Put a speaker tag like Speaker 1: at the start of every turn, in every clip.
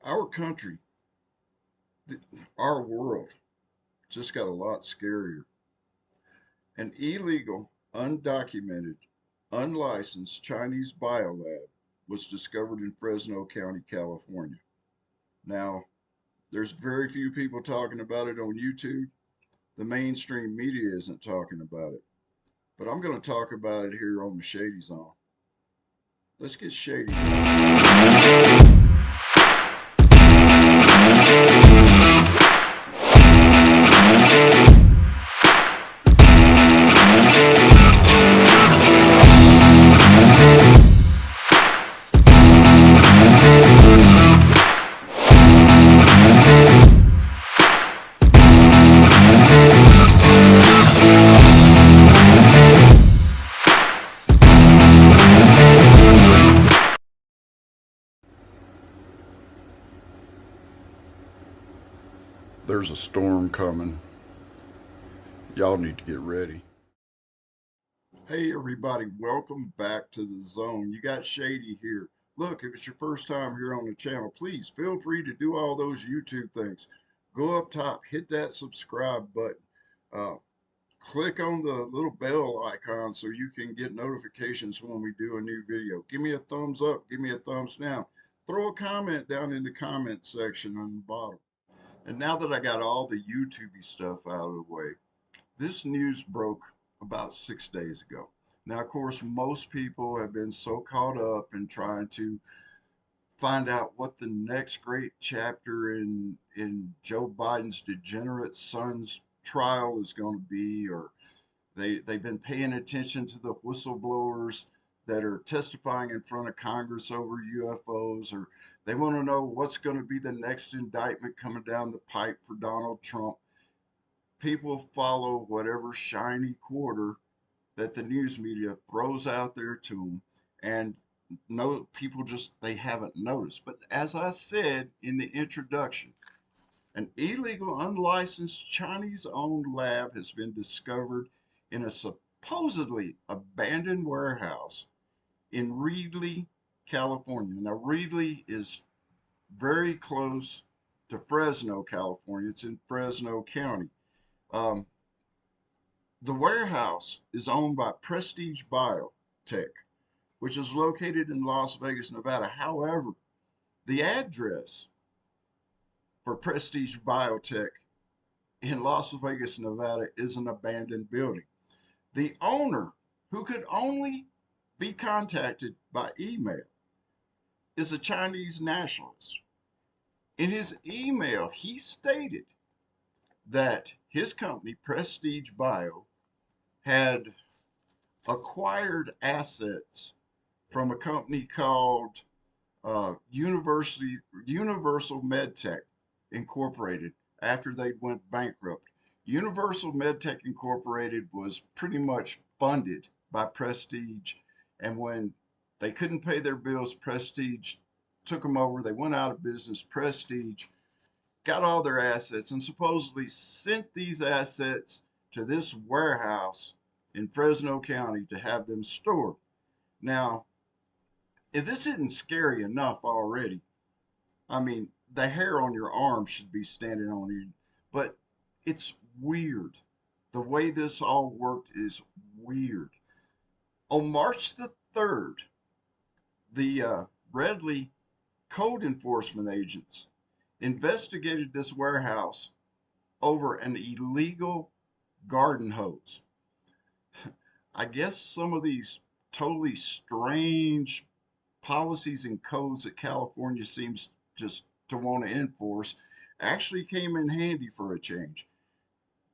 Speaker 1: Our country, our world just got a lot scarier. An illegal, undocumented, unlicensed Chinese biolab was discovered in Fresno County, California. Now, there's very few people talking about it on YouTube. The mainstream media isn't talking about it. But I'm going to talk about it here on the Shady Zone. Let's get shady for a minute. There's a storm coming. Y'all need to get ready. Hey everybody, welcome back to the zone. You got Shady here. Look, if it's your first time here on the channel, please feel free to do all those YouTube things. Go up top, hit that subscribe button. Uh, Click on the little bell icon so you can get notifications when we do a new video. Give me a thumbs up, give me a thumbs down. Throw a comment down in the comment section on the bottom. And now that I got all the YouTubey stuff out of the way, this news broke about 6 days ago. Now, of course, most people have been so caught up in trying to find out what the next great chapter in Joe Biden's degenerate son's trial is going to be, or they've been paying attention to the whistleblowers that are testifying in front of Congress over UFOs, or they want to know what's going to be the next indictment coming down the pipe for Donald Trump. People follow whatever shiny quarter that the news media throws out there to them, and no people just they haven't noticed. But as I said in the introduction, an illegal, unlicensed Chinese-owned lab has been discovered in a supposedly abandoned warehouse in Reedley, California. Now, Reedley is very close to Fresno, California. It's in Fresno County. Um, the warehouse is owned by Prestige Biotech, which is located in Las Vegas, Nevada. However, the address for Prestige Biotech in Las Vegas, Nevada is an abandoned building. The owner, who could only be contacted by email, is a Chinese nationalist. In his email, he stated that his company, Prestige Bio, had acquired assets from a company called Universal MedTech Incorporated after they went bankrupt. Universal MedTech Incorporated was pretty much funded by Prestige, and when they couldn't pay their bills, Prestige took them over. They went out of business. Prestige got all their assets and supposedly sent these assets to this warehouse in Fresno County to have them stored. Now, if this isn't scary enough already, I mean, the hair on your arm should be standing on you, but it's weird. The way this all worked is weird. On March the 3rd, the Redley code enforcement agents investigated this warehouse over an illegal garden hose. I guess some of these totally strange policies and codes that California seems just to want to enforce actually came in handy for a change,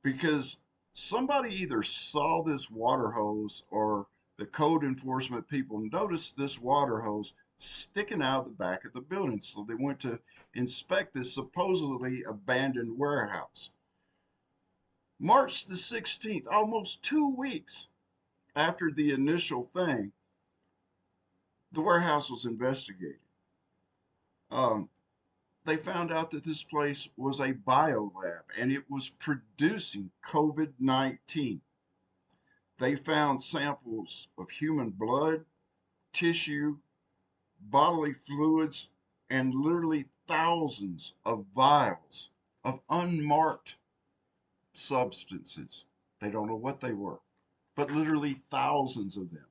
Speaker 1: because somebody either saw this water hose or the code enforcement people noticed this water hose sticking out of the back of the building. So they went to inspect this supposedly abandoned warehouse. March the 16th, almost 2 weeks after the initial thing, the warehouse was investigated. Um, they found out that this place was a biolab and it was producing COVID-19. They found samples of human blood, tissue, bodily fluids, and literally thousands of vials of unmarked substances. They don't know what they were, but literally thousands of them.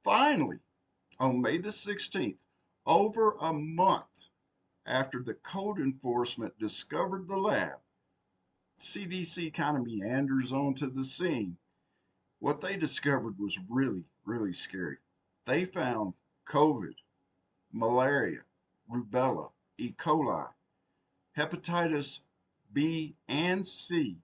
Speaker 1: Finally, on May the 16th, over a month after the code enforcement discovered the lab, CDC kind of meanders onto the scene. What they discovered was really, really scary. They found COVID, malaria, rubella, E. coli, hepatitis B and C,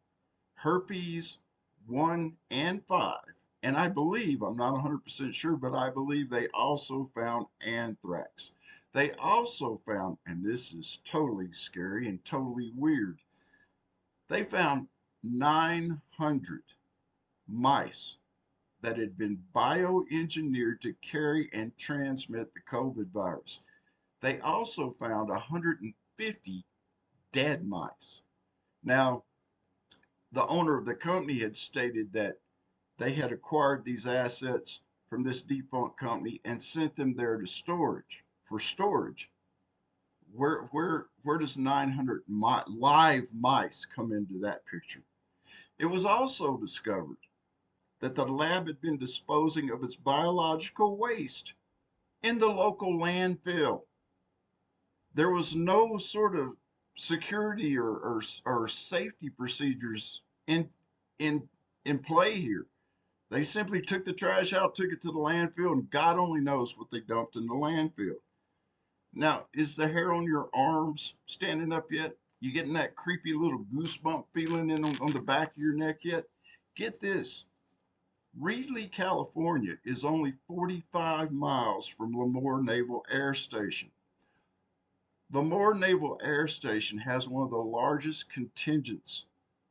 Speaker 1: herpes 1 and 5, and I believe, I'm not 100% sure, but I believe they also found anthrax. They also found, and this is totally scary and totally weird, they found 900 mice that had been bioengineered to carry and transmit the COVID virus. They also found 150 dead mice. Now, the owner of the company had stated that they had acquired these assets from this defunct company and sent them there to storage for storage. Where does 900 live mice come into that picture? It was also discovered that the lab had been disposing of its biological waste in the local landfill. There was no sort of security or safety procedures in in play here. They simply took the trash out, took it to the landfill, and God only knows what they dumped in the landfill. Now, is the hair on your arms standing up yet? You getting that creepy little goosebump feeling on the back of your neck yet? Get this. Reedley, California is only 45 miles from Lemoore Naval Air Station. Lemoore Naval Air Station has one of the largest contingents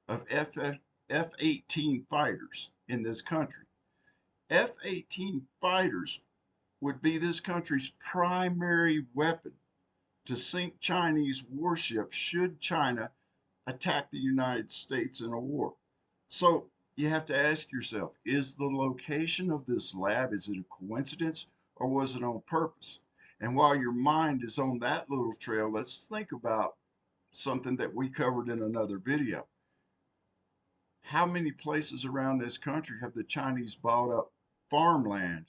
Speaker 1: of F-18 fighters in this country. F-18 fighters would be this country's primary weapon to sink Chinese warships should China attack the United States in a war. So you have to ask yourself, is the location of this lab, is it a coincidence or was it on purpose? And while your mind is on that little trail, let's think about something that we covered in another video. How many places around this country have the Chinese bought up farmland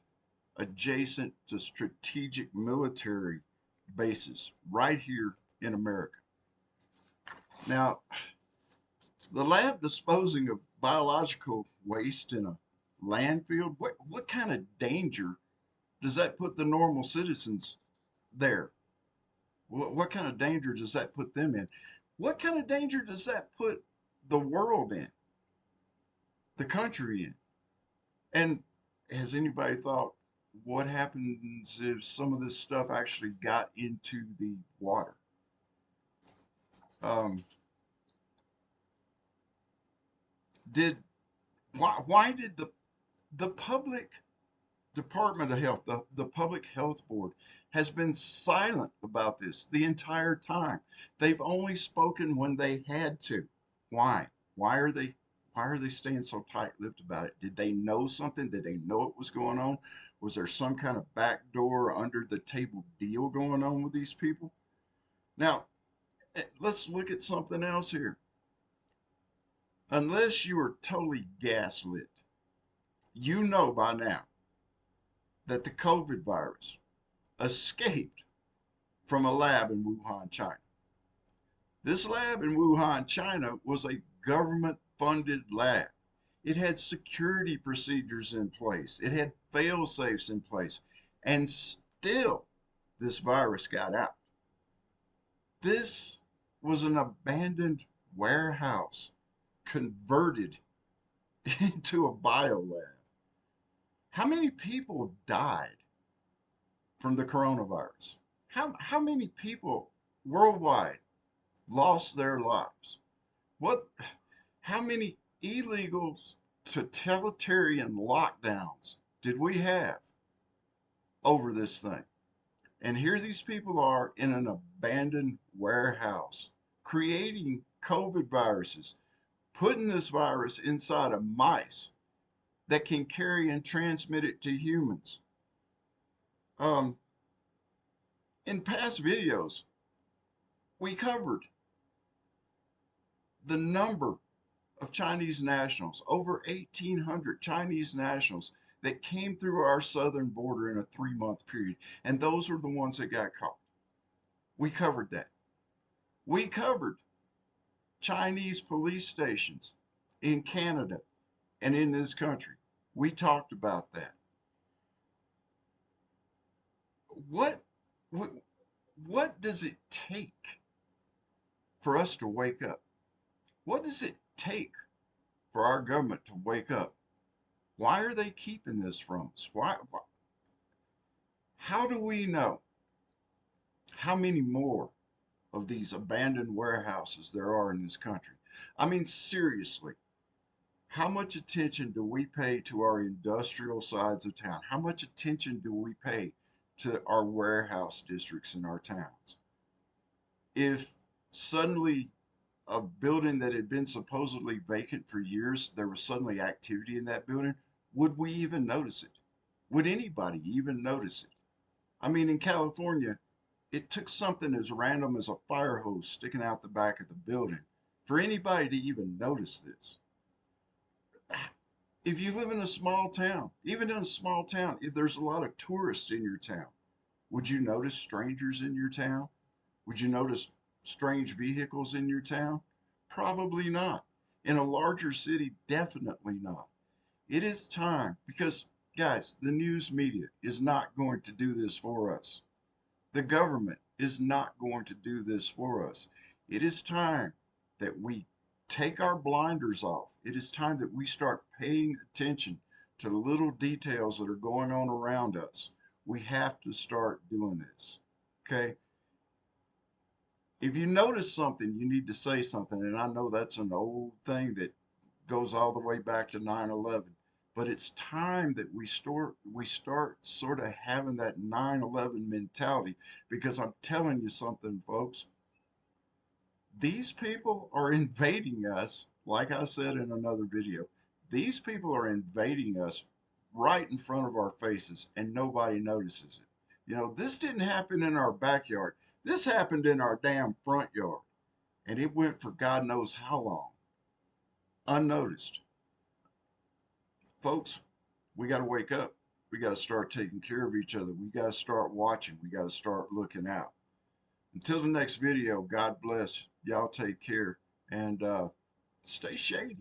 Speaker 1: adjacent to strategic military bases right here in America? Now, the lab disposing of biological waste in a landfill, what kind of danger does that put the normal citizens there? What kind of danger does that put them in? What kind of danger does that put the world in, the country in? And has anybody thought, what happens if some of this stuff actually got into the water? Um, did why did the public Department of Health, the Public Health Board, has been silent about this the entire time? They've only spoken when they had to. Why? Why are they why are they staying so tight-lipped about it? Did they know something? Did they know what was going on? Was there some kind of backdoor under the table deal going on with these people? Now, let's look at something else here. Unless you are totally gaslit, you know by now that the COVID virus escaped from a lab in Wuhan, China. This lab in Wuhan, China was a government-funded lab. It had security procedures in place. It had fail-safes in place. And still, this virus got out. This was an abandoned warehouse converted into a biolab. How many people died from the coronavirus? How many people worldwide lost their lives? How many illegal totalitarian lockdowns did we have over this thing? And here these people are in an abandoned warehouse creating COVID viruses, putting this virus inside of mice that can carry and transmit it to humans. In past videos, we covered the number of Chinese nationals, over 1,800 Chinese nationals that came through our southern border in a 3-month period. And those were the ones that got caught. We covered that. We covered Chinese police stations in Canada and in this country. We talked about that. What, what, what does it take for us to wake up? What does it take for our government to wake up? Why are they keeping this from us? How do we know how many more of these abandoned warehouses there are in this country? I mean, seriously, how much attention do we pay to our industrial sides of town? How much attention do we pay to our warehouse districts in our towns? If suddenly a building that had been supposedly vacant for years, there was suddenly activity in that building, would we even notice it? Would anybody even notice it? I mean, in California, it took something as random as a fire hose sticking out the back of the building for anybody to even notice this. If you live in a small town, even in a small town, if there's a lot of tourists in your town, would you notice strangers in your town? Would you notice strange vehicles in your town? Probably not. In a larger city, definitely not. It is time because, guys, the news media is not going to do this for us. The government is not going to do this for us. It is time that we take our blinders off. It is time that we start paying attention to the little details that are going on around us. We have to start doing this. Okay? If you notice something, you need to say something. And I know that's an old thing that goes all the way back to 9/11. But it's time that we start sort of having that 9/11 mentality, because I'm telling you something, folks. These people are invading us, like I said in another video. These people are invading us right in front of our faces, and nobody notices it. You know, this didn't happen in our backyard. This happened in our damn front yard, and it went for God knows how long, unnoticed. Folks, we got to wake up. We got to start taking care of each other. We got to start watching. We got to start looking out. Until the next video, God bless. Y'all take care and stay shady.